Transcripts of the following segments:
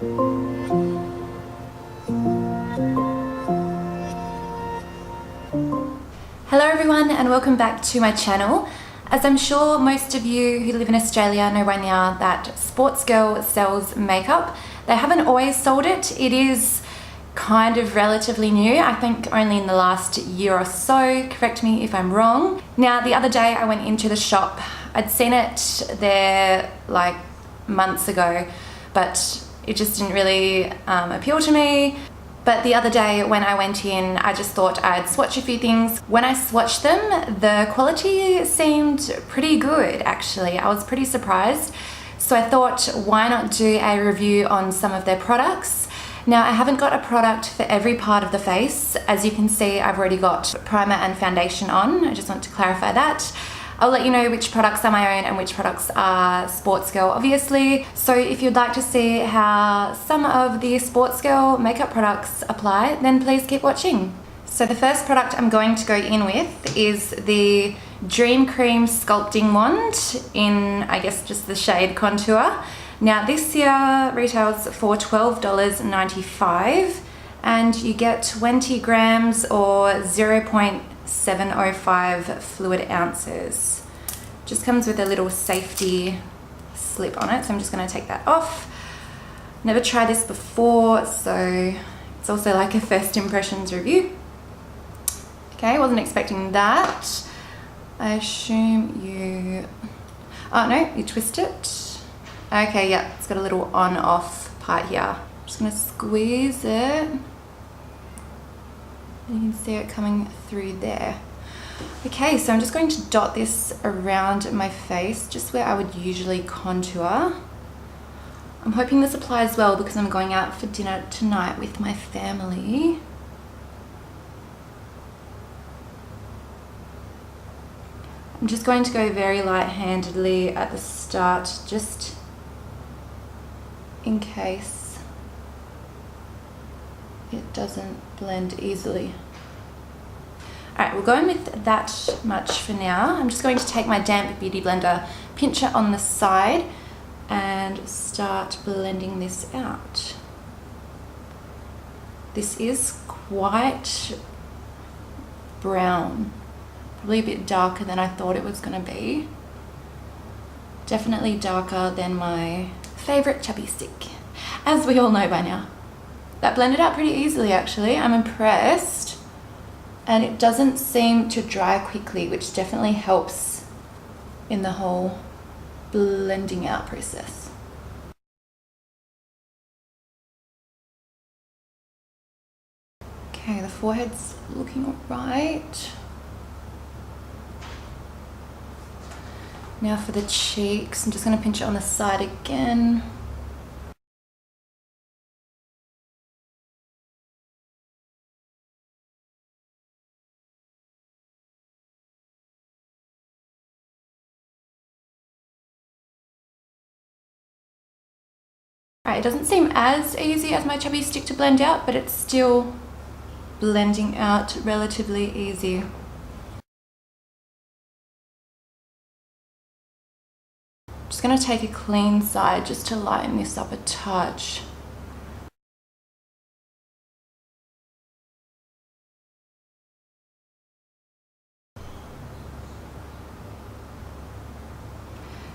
Hello everyone and welcome back to my channel. As I'm sure most of you who live in Australia know by now that Sports Girl sells makeup. They haven't always sold it. It is kind of relatively new. I think only in the last year or so. Correct me if I'm wrong. Now the other day I went into the shop. I'd seen it there like months ago, but it just didn't really appeal to me. But the other day when I went in, I just thought I'd swatch a few things. When I swatched them, the quality seemed pretty good actually. I was pretty surprised. So I thought, why not do a review on some of their products? Now I haven't got a product for every part of the face. As you can see, I've already got primer and foundation on. I just want to clarify that. I'll let you know which products are my own and which products are Sports Girl, obviously. So if you'd like to see how some of the Sports Girl makeup products apply, then please keep watching. So the first product I'm going to go in with is the Dream Cream Sculpting Wand in, I guess, just the shade Contour. Now this here retails for $12.95 and you get 20 grams or 0.705 fluid ounces. Just comes with a little safety slip on it, so I'm just going to take that off. Never tried this before, so it's also like a first impressions review. Okay, wasn't expecting that. I assume you... oh no, you twist it. Okay, yeah, it's got a little on-off part here. I'm just going to squeeze it. You can see it coming through there. Okay, so I'm just going to dot this around my face, just where I would usually contour. I'm hoping this applies well because I'm going out for dinner tonight with my family. I'm just going to go very light-handedly at the start, just in case it doesn't blend easily. Alright, we'll go in with that much for now. I'm just going to take my damp beauty blender, pinch it on the side and start blending this out. This is quite brown, probably a bit darker than I thought it was going to be. Definitely darker than my favourite chubby stick, as we all know by now. That blended out pretty easily actually. I'm impressed. And it doesn't seem to dry quickly, which definitely helps in the whole blending out process. Okay, the forehead's looking alright. Now for the cheeks, I'm just going to pinch it on the side again. Alright, it doesn't seem as easy as my chubby stick to blend out, but it's still blending out relatively easy. Just going to take a clean side just to lighten this up a touch.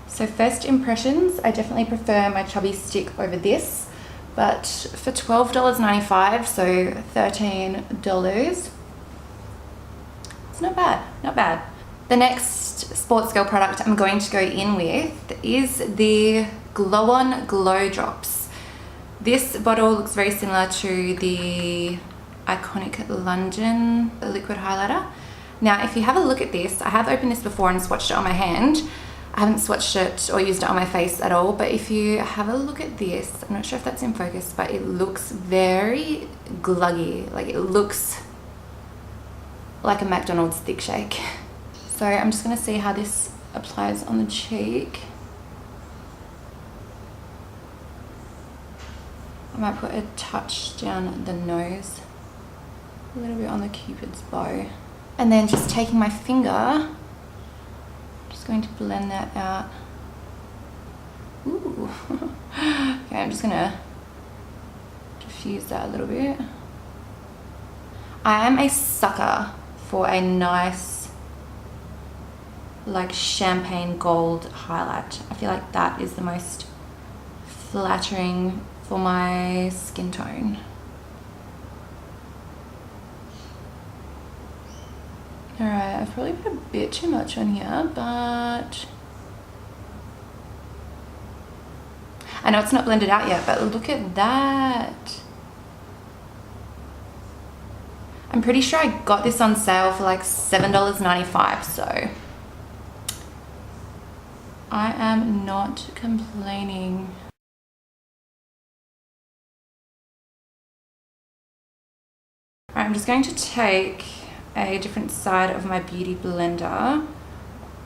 So first impressions, I definitely prefer my chubby stick over this, but for $12.95, so $13, it's not bad, not bad. The next Sports Girl product I'm going to go in with is the Glow On Glow Drops. This bottle looks very similar to the iconic London liquid highlighter. Now if you have a look at this, I have opened this before and swatched it on my hand. I haven't swatched it or used it on my face at all, but if you have a look at this, I'm not sure if that's in focus, but it looks very gluggy. Like it looks like a McDonald's thick shake. So I'm just going to see how this applies on the cheek. I might put a touch down the nose, a little bit on the Cupid's bow, and then just taking my finger, just going to blend that out. Ooh. Okay, I'm just gonna diffuse that a little bit. I am a sucker for a nice like champagne gold highlight. I feel like that is the most flattering for my skin tone. Alright, I've probably put a bit too much on here, but I know it's not blended out yet, but look at that. I'm pretty sure I got this on sale for like $7.95, so I am not complaining. Alright, I'm just going to take a different side of my beauty blender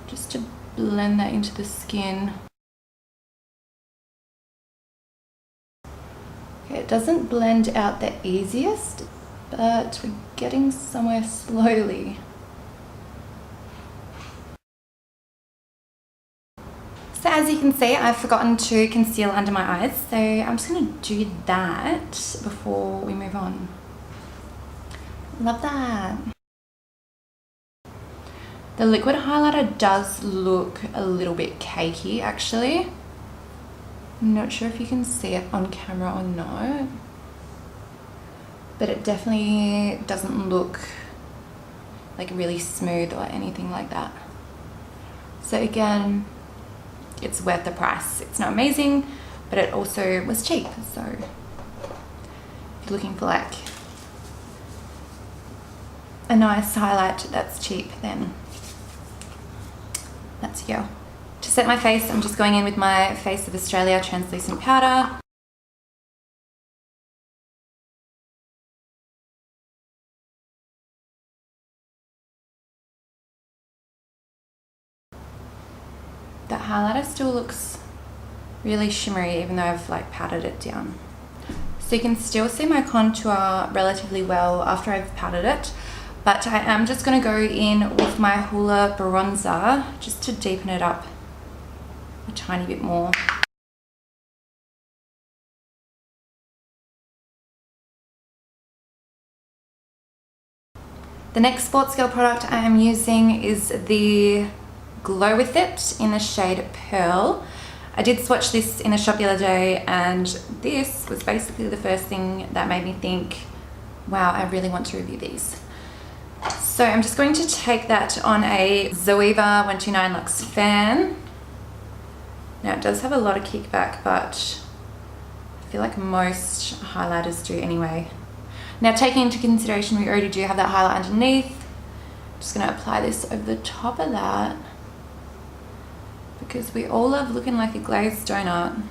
just to blend that into the skin. Okay, it doesn't blend out the easiest, but we're getting somewhere slowly. So as you can see, I've forgotten to conceal under my eyes, so I'm just going to do that before we move on. Love that. The liquid highlighter does look a little bit cakey actually. I'm not sure if you can see it on camera or not, but it definitely doesn't look like really smooth or anything like that. So again, it's worth the price. It's not amazing, but it also was cheap. So if you're looking for like a nice highlight that's cheap, then that's your go. To set my face, I'm just going in with my Face of Australia translucent powder. That highlighter still looks really shimmery even though I've like powdered it down. So you can still see my contour relatively well after I've powdered it, but I am just going to go in with my Hoola bronzer just to deepen it up a tiny bit more. The next Sports Girl product I am using is the Glow With It in the shade Pearl. I did swatch this in a shop the other day, and this was basically the first thing that made me think, wow, I really want to review these. So I'm just going to take that on a Zoeva 129 Luxe fan. Now it does have a lot of kickback, but I feel like most highlighters do anyway. Now taking into consideration we already do have that highlight underneath, I'm just going to apply this over the top of that because we all love looking like a glazed donut.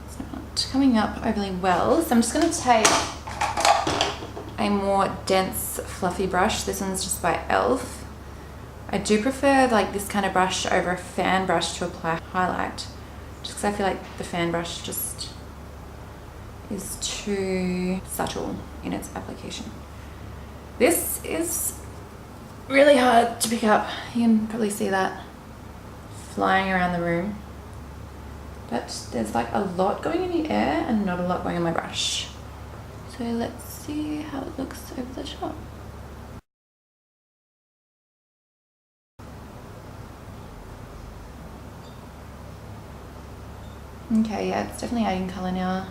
It's not coming up overly well, so I'm just going to take a more dense fluffy brush. This one's just by e.l.f. I do prefer like this kind of brush over a fan brush to apply highlight, just because I feel like the fan brush just is too subtle in its application. This is really hard to pick up. You can probably see that flying around the room, but there's like a lot going in the air and not a lot going on my brush. So let's see how it looks over the top. Okay, yeah, it's definitely adding colour now.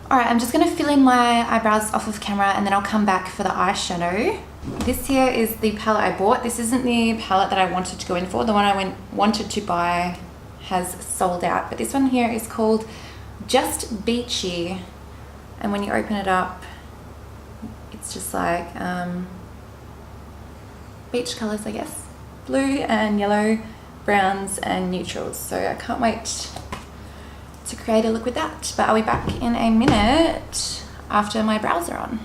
Alright, I'm just going to fill in my eyebrows off of camera and then I'll come back for the eyeshadow. This here is the palette I bought. This isn't the palette that I wanted to go in for. The one I wanted to buy has sold out, but this one here is called Just Beachy, and when you open it up it's just like beach colours, I guess. Blue and yellow, browns and neutrals. So I can't wait to create a look with that, but I'll be back in a minute after my brows are on.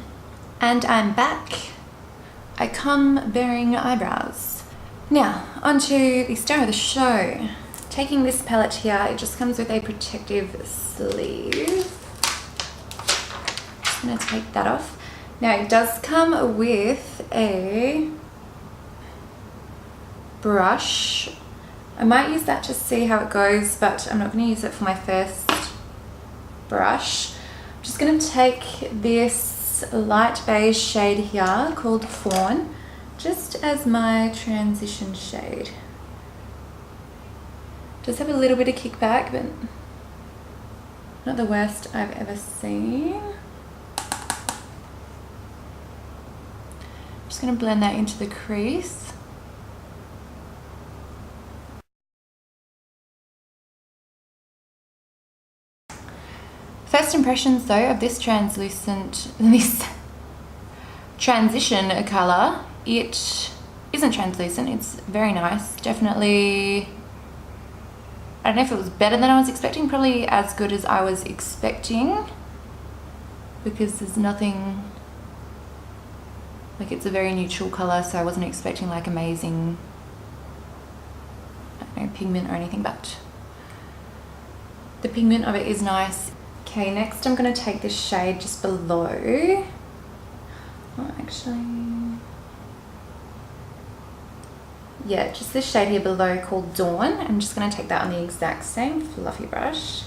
And I'm back. I come bearing eyebrows. Now onto the star of the show. Taking this palette here, it just comes with a protective sleeve. Just gonna take that off. Now it does come with a brush. I might use that to see how it goes, but I'm not going to use it for my first brush. I'm just going to take this light beige shade here called Fawn, just as my transition shade. Does have a little bit of kickback, but not the worst I've ever seen. Just going to blend that into the crease. First impressions though of this transition colour, it isn't translucent, it's very nice. Definitely, I don't know if it was better than I was expecting, probably as good as I was expecting, because there's nothing, like it's a very neutral colour, so I wasn't expecting like amazing, I don't know, pigment or anything, but the pigment of it is nice. Okay, next I'm going to take this shade just below. Oh, actually, yeah, just this shade here below called Dawn. I'm just going to take that on the exact same fluffy brush.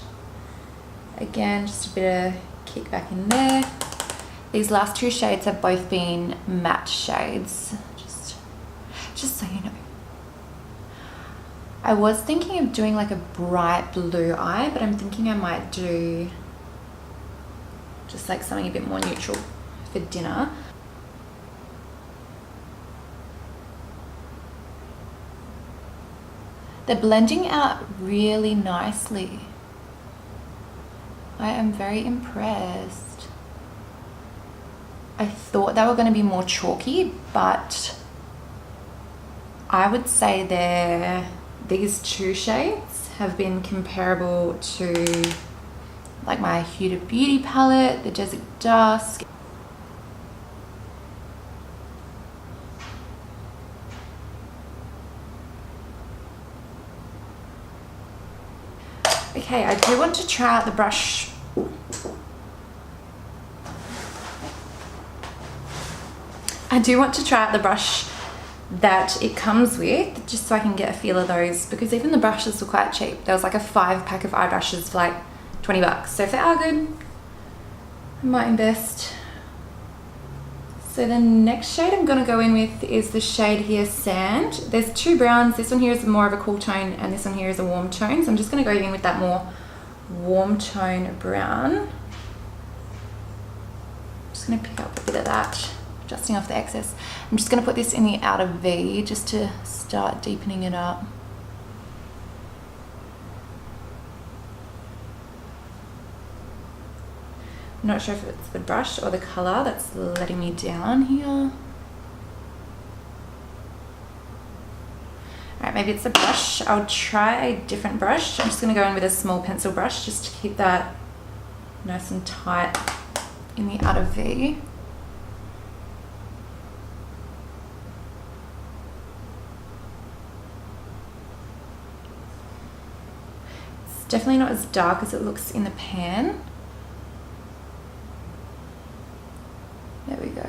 Again, just a bit of kickback in there. These last two shades have both been matte shades, just so you know. I was thinking of doing like a bright blue eye, but I'm thinking I might do just like something a bit more neutral for dinner. They're blending out really nicely. I am very impressed. I thought they were going to be more chalky, but I would say these two shades have been comparable to like my Huda Beauty palette, the Desert Dusk. Okay, I do want to try out the brush. I do want to try out the brush that it comes with, just so I can get a feel of those, because even the brushes were quite cheap. There was like a 5-pack of eye brushes for like 20 bucks. So if they are good, I might invest. So the next shade I'm going to go in with is the shade here, Sand. There's two browns. This one here is more of a cool tone and this one here is a warm tone. So I'm just going to go in with that more warm tone brown. Just going to pick up a bit of that, adjusting off the excess. I'm just going to put this in the outer V just to start deepening it up. I'm not sure if it's the brush or the colour that's letting me down here. Alright, maybe it's the brush. I'll try a different brush. I'm just going to go in with a small pencil brush just to keep that nice and tight in the outer V. It's definitely not as dark as it looks in the pan. There we go.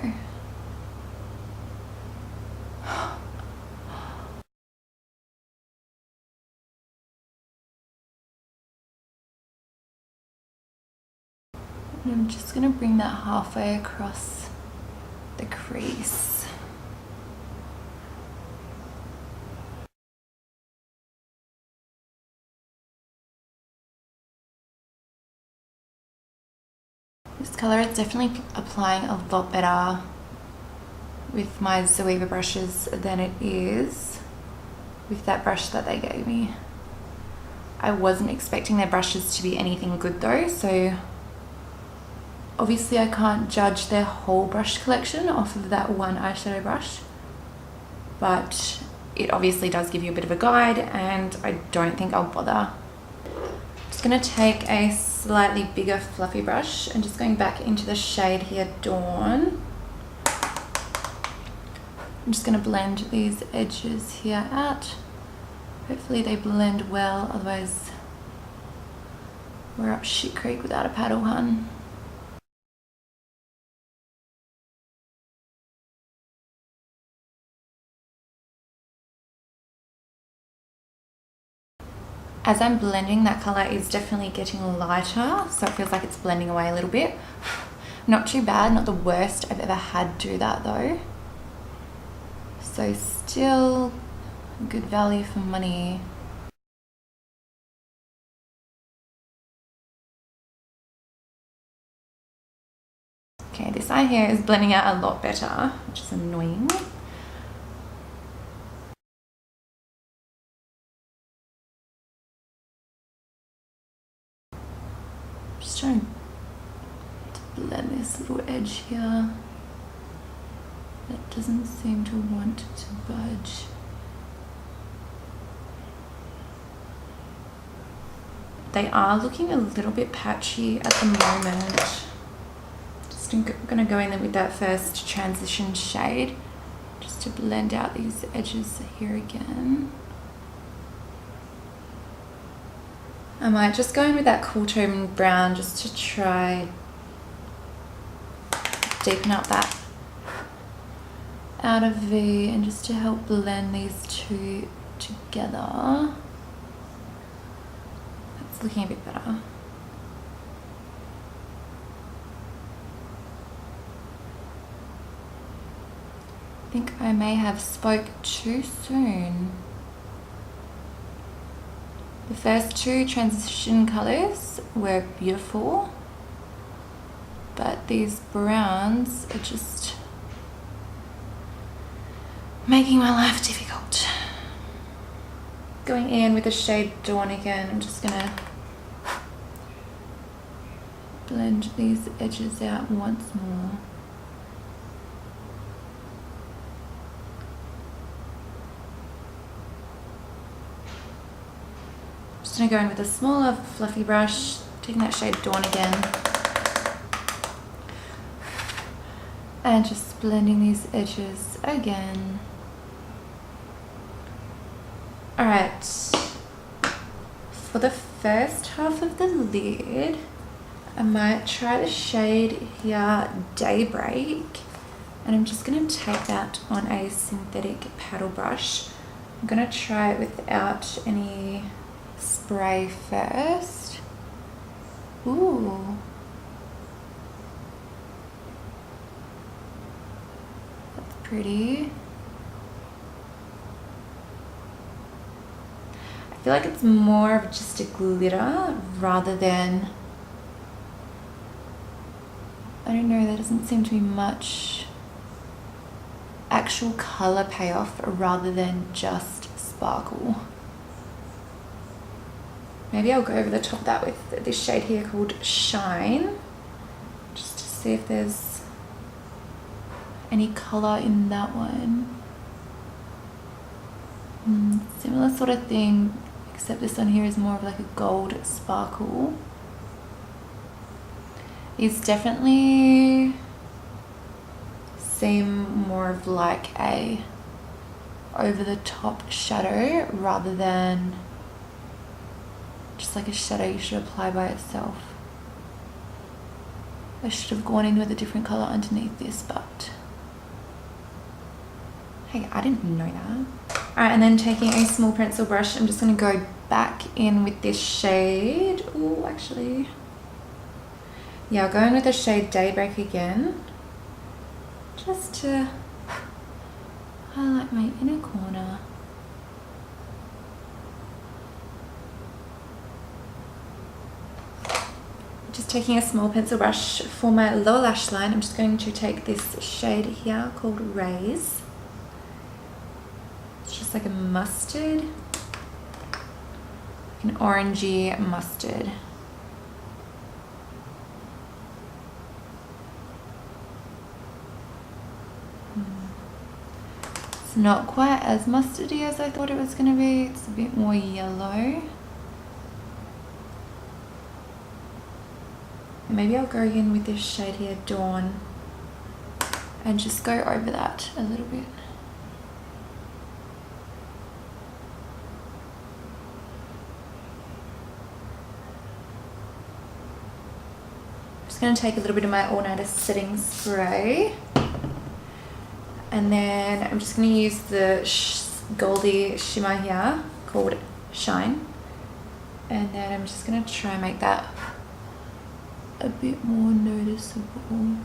And I'm just going to bring that halfway across the crease. This colour is definitely applying a lot better with my Zoeva brushes than it is with that brush that they gave me. I wasn't expecting their brushes to be anything good though, so obviously I can't judge their whole brush collection off of that one eyeshadow brush, but it obviously does give you a bit of a guide, and I don't think I'll bother. Just going to take a slightly bigger fluffy brush and just going back into the shade here, Dawn. I'm just going to blend these edges here out. Hopefully they blend well, otherwise we're up shit creek without a paddle, hun. As I'm blending, that color is definitely getting lighter, so it feels like it's blending away a little bit. Not too bad, not the worst I've ever had do that though. So still good value for money. Okay, this eye here is blending out a lot better, which is annoying. Just trying to blend this little edge here. That doesn't seem to want to budge. They are looking a little bit patchy at the moment. Just gonna go in there with that first transition shade just to blend out these edges here again. I might just go in with that cool tone brown just to try deepen up that outer V and just to help blend these two together. That's looking a bit better. I think I may have spoke too soon. The first two transition colors were beautiful, but these browns are just making my life difficult. Going in with the shade Dawn again, I'm just gonna blend these edges out once more. Just gonna go in with a smaller fluffy brush, taking that shade Dawn again, and just blending these edges again. Alright, for the first half of the lid, I might try the shade here, Daybreak, and I'm just going to take that on a synthetic paddle brush. I'm going to try it without any spray first. Ooh. That's pretty. I feel like it's more of just a glitter rather than, I don't know, there doesn't seem to be much actual color payoff rather than just sparkle. Maybe I'll go over the top of that with this shade here called Shine, just to see if there's any color in that one. Similar sort of thing, except this one here is more of like a gold sparkle. These definitely seem more of like a over the top shadow rather than just like a shadow you should apply by itself. I should have gone in with a different color underneath this, but hey, I didn't know that. Alright, and then taking a small pencil brush, I'm just going to go back in with this shade. Oh, actually, yeah, I'll go in with the shade Daybreak again, just to highlight my inner corner. Just taking a small pencil brush for my lower lash line, I'm just going to take this shade here called Raise. It's just like a mustard, like an orangey mustard. It's not quite as mustardy as I thought it was going to be. It's a bit more yellow. Maybe I'll go in with this shade here, Dawn, and just go over that a little bit. I'm just going to take a little bit of my All Nighter setting spray, and then I'm just going to use the Goldie shimmer here called Shine, And then I'm just going to try and make that a bit more noticeable.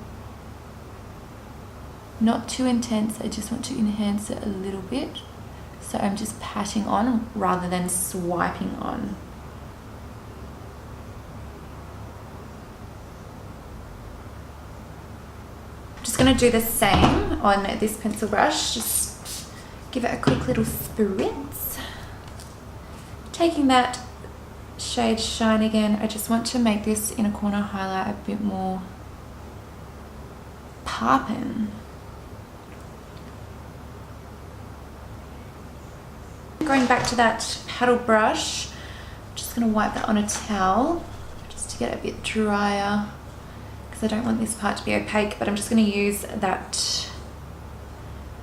Not too intense, I just want to enhance it a little bit. So I'm just patting on rather than swiping on. Just going to do the same on this pencil brush. Just give it a quick little spritz. Taking that shade Shine again, I just want to make this inner corner highlight a bit more poppin'. Going back to that paddle brush, I'm just going to wipe that on a towel just to get it a bit drier, because I don't want this part to be opaque, but I'm just going to use that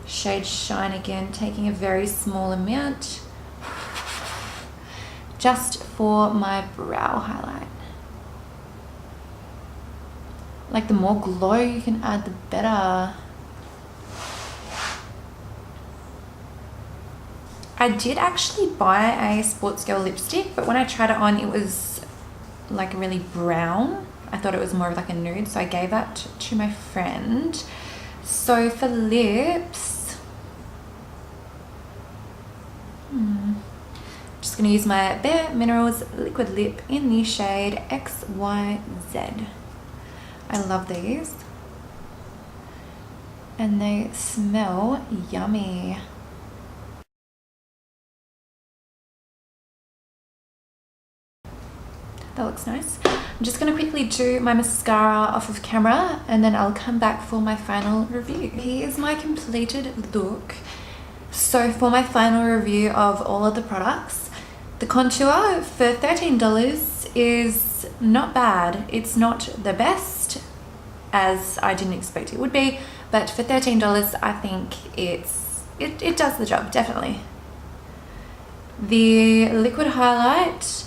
shade Shine again, taking a very small amount just for my brow highlight. Like, the more glow you can add, the better. I did actually buy a Sports Girl lipstick, but when I tried it on, it was like really brown. I thought it was more of like a nude, so I gave that to my friend. So for lips, just gonna use my Bare Minerals liquid lip in the shade XYZ. I love these, and they smell yummy. That looks nice. I'm just going to quickly do my mascara off of camera, and then I'll come back for my final review. Here's my completed look. So for my final review of all of the products, the contour for $13 is not bad. It's not the best, as I didn't expect it would be, but for $13 I think it does the job, definitely. The liquid highlight,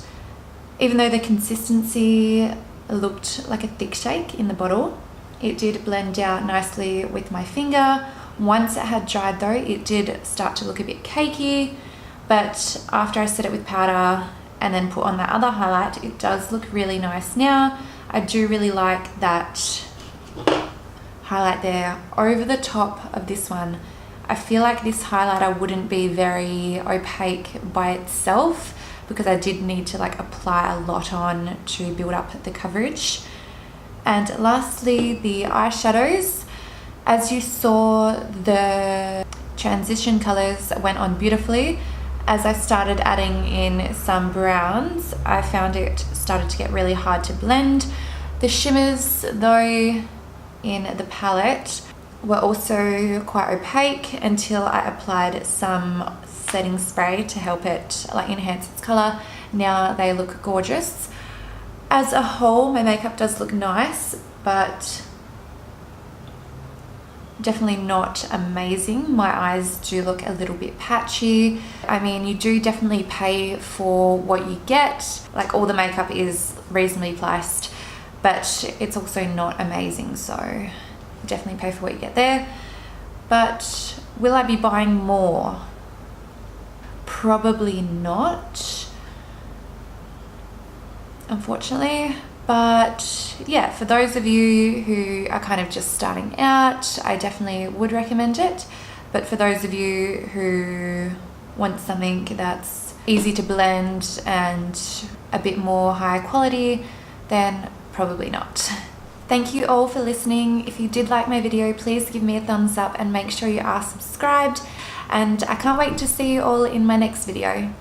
even though the consistency looked like a thick shake in the bottle, it did blend out nicely with my finger. Once it had dried though, it did start to look a bit cakey, but after I set it with powder and then put on that other highlight, it does look really nice now. I do really like that highlight there over the top of this one. I feel like this highlighter wouldn't be very opaque by itself, because I did need to like apply a lot on to build up the coverage. And lastly, the eyeshadows. As you saw, the transition colors went on beautifully. As I started adding in some browns, I found it started to get really hard to blend. The shimmers though in the palette were also quite opaque until I applied some setting spray to help it like enhance its color. Now they look gorgeous. As a whole, my makeup does look nice, but definitely not amazing. My eyes do look a little bit patchy. I mean, you do definitely pay for what you get. Like, all the makeup is reasonably priced, but it's also not amazing, so definitely pay for what you get there. But will I be buying more? Probably not, unfortunately. But yeah, for those of you who are kind of just starting out, I definitely would recommend it. But for those of you who want something that's easy to blend and a bit more high quality, then probably not. Thank you all for listening. If you did like my video, please give me a thumbs up and make sure you are subscribed. And I can't wait to see you all in my next video.